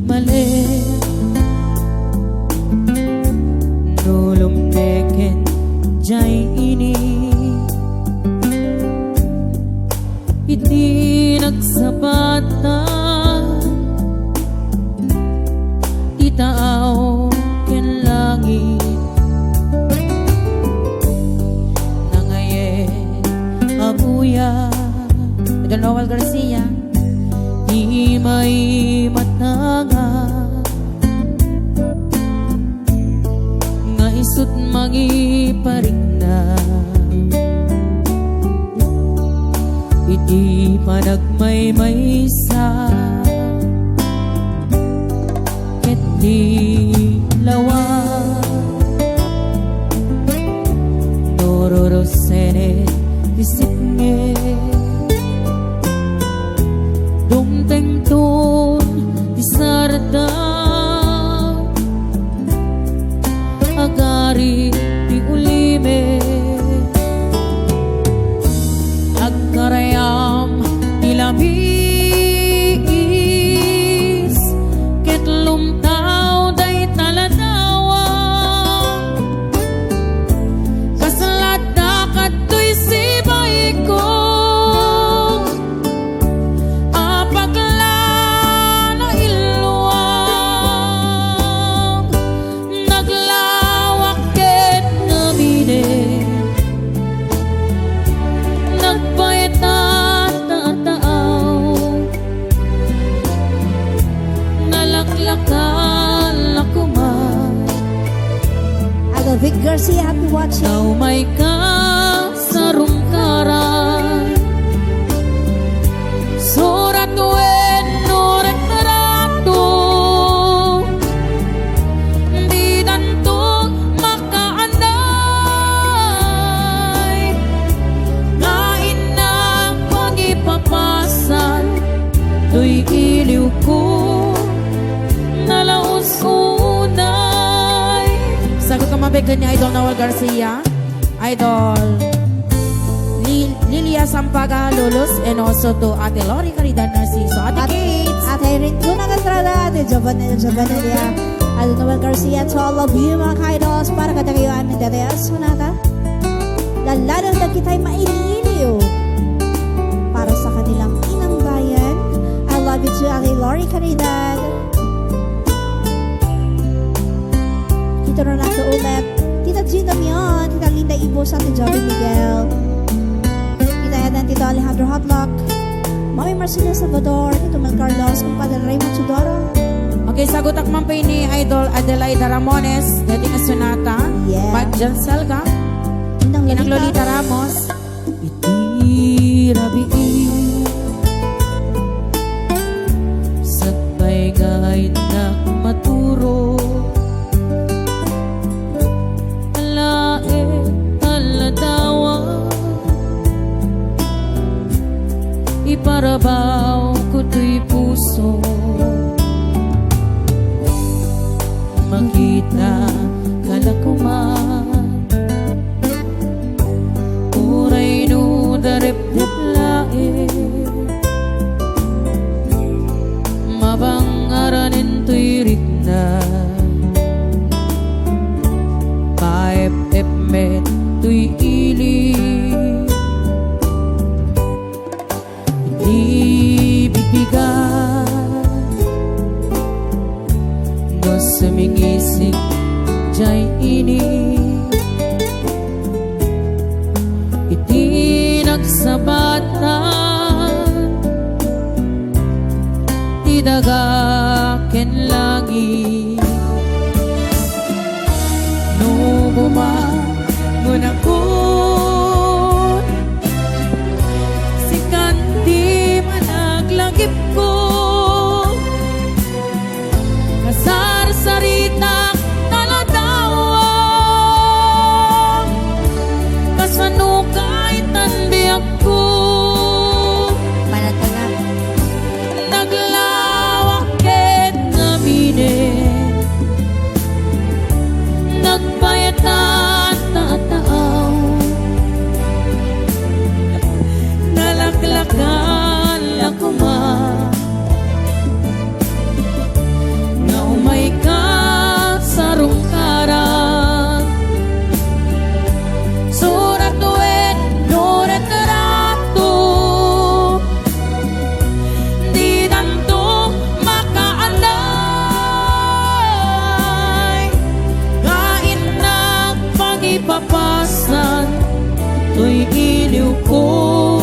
mali nulum neken jay ini iti nagsabatan itaaw ken langit nangayen abuya Don Noel Garcia di may matanga nga isut mangiparik na iti panagmaymaysa ket di lawa nororosene disipnge dumtengton disarda agari di ulime agkarayam dilabis ket lumtaw day taladawang kasalada katoy sibay ko apagla na iluwang naglawak ket nabine nagbayta Vic Garcia, happy watching. Now may kasarungkaran surat wen nuret rato di danto makaanay ngain na pagipapasan tuy iliw ko nalaos unay. Sagot ka mabigan ni Idol Noel Garcia, Idol Leah Sampaga Lulus, and also to Ate Lori Caridad Narciso, Ate Kate, Ate Rincuna Castrada, Ate Giovanelia, Idol Noel Garcia, to all of you mga ka-idols, para katagayuan ng Dadeas Sunata. Laladang na kita'y maililiw para sa kanilang inang bayan. I love you too, Ate Lori Caridad. Ito na nato ulit. Tita Gina Mion, Tita Linda Ibos, Ate Joby Miguel, Tita Edan, Tito Alejandro Hotlock, Mami Marcina Salvador, Tito Mel Carlos, Compadre Raymond Chudoro. Okay, sagot akman pa ni Idol Adelaida Ramones, dating Sonata, Yeah. Mike Jansel ka, Inang Inang Lolita Ramos, iti rabi sabay gay na maturo iparabaw ko to'y puso makita kalakuman uray no darep-dep lae mabangaranin to'y rikna paep-ep met to'y ili ibigbigan no sumingisig jay ini iti nagsabatan ti daga ken lagi no bumangon ako lagip ko kasar-sarita taladawang kasanukay tandiak ko Panatala naglawak ket nabine nagbayatan iliw ko.